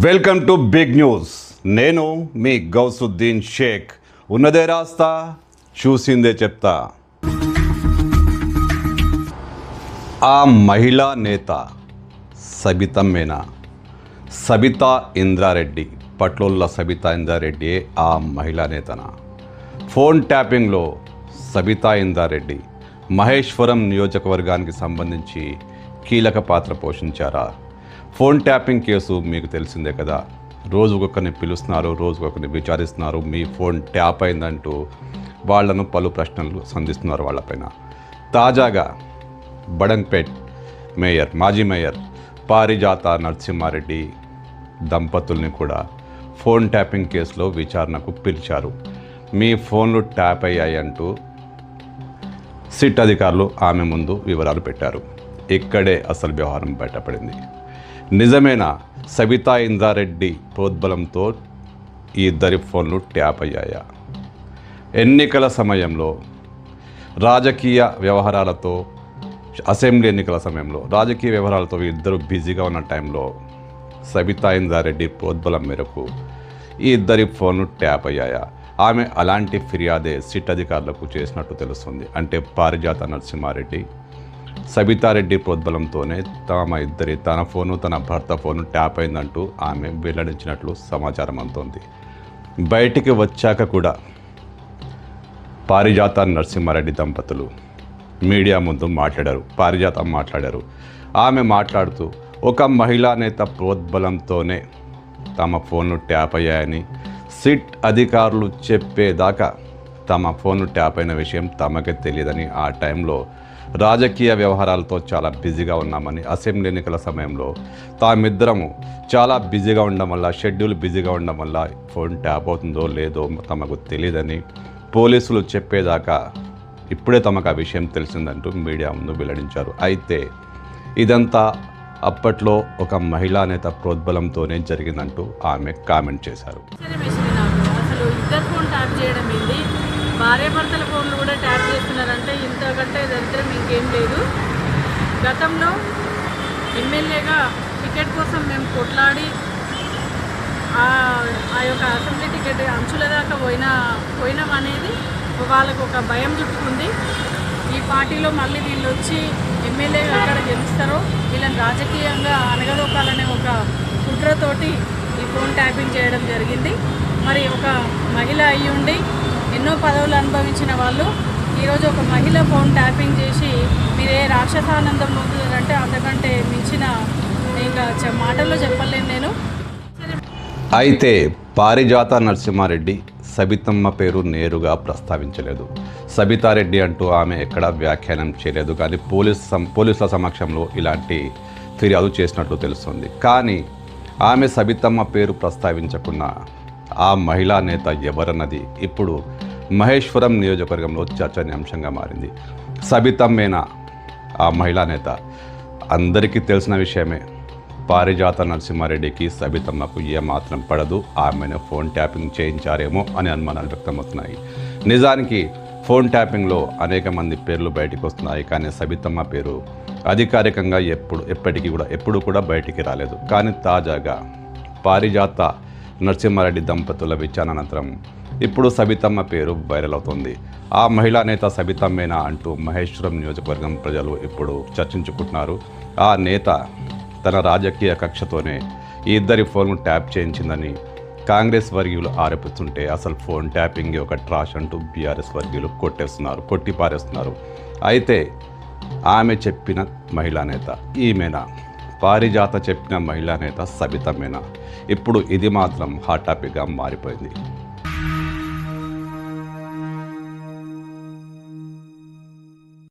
Welcome to big news. నేను మీ గౌసుద్దీన్ షేక్. ఉన్నదే రాస్తా, చూసిందే చెప్తా. ఆ మహిళా నేత సబితా మీనా, సబితా ఇంద్రారెడ్డి, పట్లోళ్ళ సబితా ఇంద్రారెడ్డి ఆ మహిళా నేతన. ఫోన్ ట్యాపింగ్లో సబితా ఇంద్రారెడ్డి మహేశ్వరం నియోజకవర్గానికి సంబంధించి కీలక పాత్ర పోషించారా? ఫోన్ ట్యాపింగ్ కేసు మీకు తెలిసిందే కదా. రోజుకొకరిని పిలుస్తున్నారు, రోజుకొకరిని విచారిస్తున్నారు. మీ ఫోన్ ట్యాప్ అయిందంటూ వాళ్లను పలు ప్రశ్నలు సంధిస్తున్నారు వాళ్ళపైన. తాజాగా బడంగ్పేట్ మేయర్, మాజీ మేయర్ పారిజాత నరసింహారెడ్డి దంపతుల్ని కూడా ఫోన్ ట్యాపింగ్ కేసులో విచారణకు పిలిచారు. మీ ఫోన్లు ట్యాప్ అయ్యాయంటూ సిట్ అధికారులు ఆమె ముందు వివరాలు పెట్టారు. ఇక్కడే అసలు వ్యవహారం బయటపడింది. నిజమేనా సబితా ఇంద్రారెడ్డి ప్రోద్బలంతో ఈ ఇద్దరి ఫోన్లు ట్యాప్ అయ్యాయా? ఎన్నికల సమయంలో రాజకీయ వ్యవహారాలతో, అసెంబ్లీ ఎన్నికల సమయంలో రాజకీయ వ్యవహారాలతో ఇద్దరు బిజీగా ఉన్న టైంలో సబితా ఇంద్రారెడ్డి ప్రోద్బలం మేరకు ఈ ఇద్దరి ఫోన్లు ట్యాప్ అయ్యాయా? ఆమె అలాంటి ఫిర్యాదే సిట్ అధికారులకు చేసినట్టు తెలుస్తుంది. అంటే పారిజాత నరసింహారెడ్డి సబితారెడ్డి ప్రోద్బలంతోనే తన ఫోను, తన భర్త ఫోను ట్యాప్ అయిందంటూ ఆమె వెల్లడించినట్లు సమాచారం అందుతోంది. బయటికి వచ్చాక కూడా పారిజాత నరసింహారెడ్డి దంపతులు మీడియా ముందు మాట్లాడారు. ఆమె మాట్లాడుతూ ఒక మహిళా నేత ప్రోద్బలంతోనే తమ ఫోన్లు ట్యాప్ అయ్యాయని, సిట్ అధికారులు చెప్పేదాకా తమ ఫోన్లు ట్యాప్ అయిన విషయం తమకే తెలియదని, ఆ టైంలో రాజకీయ వ్యవహారాలతో చాలా బిజీగా ఉన్నామని, అసెంబ్లీ ఎన్నికల సమయంలో తామిద్దరము చాలా బిజీగా ఉండడం వల్ల, షెడ్యూల్ బిజీగా ఉండడం వల్ల ఫోన్ ట్యాప్ అవుతుందో లేదో తమకు తెలియదని, పోలీసులు చెప్పేదాకా ఇప్పుడే తమకు ఆ విషయం తెలిసిందంటూ మీడియా ముందు వెల్లడించారు. అయితే ఇదంతా అప్పట్లో ఒక మహిళా నేత ప్రోద్బలంతోనే జరిగిందంటూ ఆమె కామెంట్ చేశారు. భార్యాభర్తల ఫోన్లు కూడా ట్యాప్ చేస్తున్నారంటే ఇంతకంటే దరిద్రం ఇంకేం లేదు. గతంలో ఎమ్మెల్యేగా టికెట్ కోసం మేము కొట్లాడి ఆ యొక్క అసెంబ్లీ టికెట్ అంచుల దాకా పోయినామనేది వాళ్ళకు ఒక భయం చుట్టుకుంది. ఈ పార్టీలో మళ్ళీ వీళ్ళు వచ్చి ఎమ్మెల్యేగా ఎక్కడ గెలుస్తారో వీళ్ళని రాజకీయంగా అనగదొక్కాలనే ఒక కుట్రతోటి ఈ ఫోన్ ట్యాపింగ్ చేయడం జరిగింది. మరి ఒక మహిళ అయ్యి ఉండి ఎన్నో పదవులు అనుభవించిన వాళ్ళు ఈరోజు ఒక మహిళ ఫోన్ ట్యాపింగ్ చేసి మీరే రాక్షసానందం పొందుతారంటే అంతకంటే మించిన ఇంకా మాటల్లో చెప్పలేను నేను. అయితే పారిజాత నరసింహారెడ్డి సబితమ్మ పేరు నేరుగా ప్రస్తావించలేదు. సబితారెడ్డి అంటూ ఆమె ఎక్కడా వ్యాఖ్యానం చేయలేదు. కానీ పోలీసుల సమక్షంలో ఇలాంటి ఫిర్యాదు చేసినట్లు తెలుస్తుంది. కానీ ఆమె సబితమ్మ పేరు ప్రస్తావించకుండా ఆ మహిళా నేత ఎవరన్నది ఇప్పుడు మహేశ్వరం నియోజకవర్గంలో చర్చనీయాంశంగా మారింది. సబితా మీనా ఆ మహిళా నేత అందరికీ తెలిసిన విషయమే. పారిజాత నరసింహారెడ్డికి సబితమ్మకు ఏమాత్రం పడదు. ఆమెను ఫోన్ ట్యాపింగ్ చేయించారేమో అని అనుమానాలు వ్యక్తమవుతున్నాయి. నిజానికి ఫోన్ ట్యాపింగ్లో అనేక మంది పేర్లు బయటకు వస్తున్నాయి. కానీ సబితమ్మ పేరు అధికారికంగా ఎప్పుడు కూడా బయటికి రాలేదు. కానీ తాజాగా పారిజాత నరసింహారెడ్డి దంపతుల విచారణ అనంతరం ఇప్పుడు సబితమ్మ పేరు వైరల్ అవుతుంది. ఆ మహిళా నేత సబితా మీనా అంటూ మహేశ్వరం నియోజకవర్గం ప్రజలు ఇప్పుడు చర్చించుకుంటున్నారు. ఆ నేత తన రాజకీయ కక్షతోనే ఈ ఇద్దరి ఫోన్ను ట్యాప్ చేయించిందని కాంగ్రెస్ వర్గీయులు ఆరోపిస్తుంటే అసలు ఫోన్ ట్యాపింగ్ ఒక ట్రాష్ అంటూ బీఆర్ఎస్ వర్గీయులు కొట్టిపారేస్తున్నారు. అయితే ఆమె చెప్పిన మహిళా నేత ఈమెనా? పారిజాత చెప్పిన మహిళా నేత సబితా మీనా. ఇప్పుడు ఇది మాత్రం హాట్ టాపిక్గా మారిపోయింది.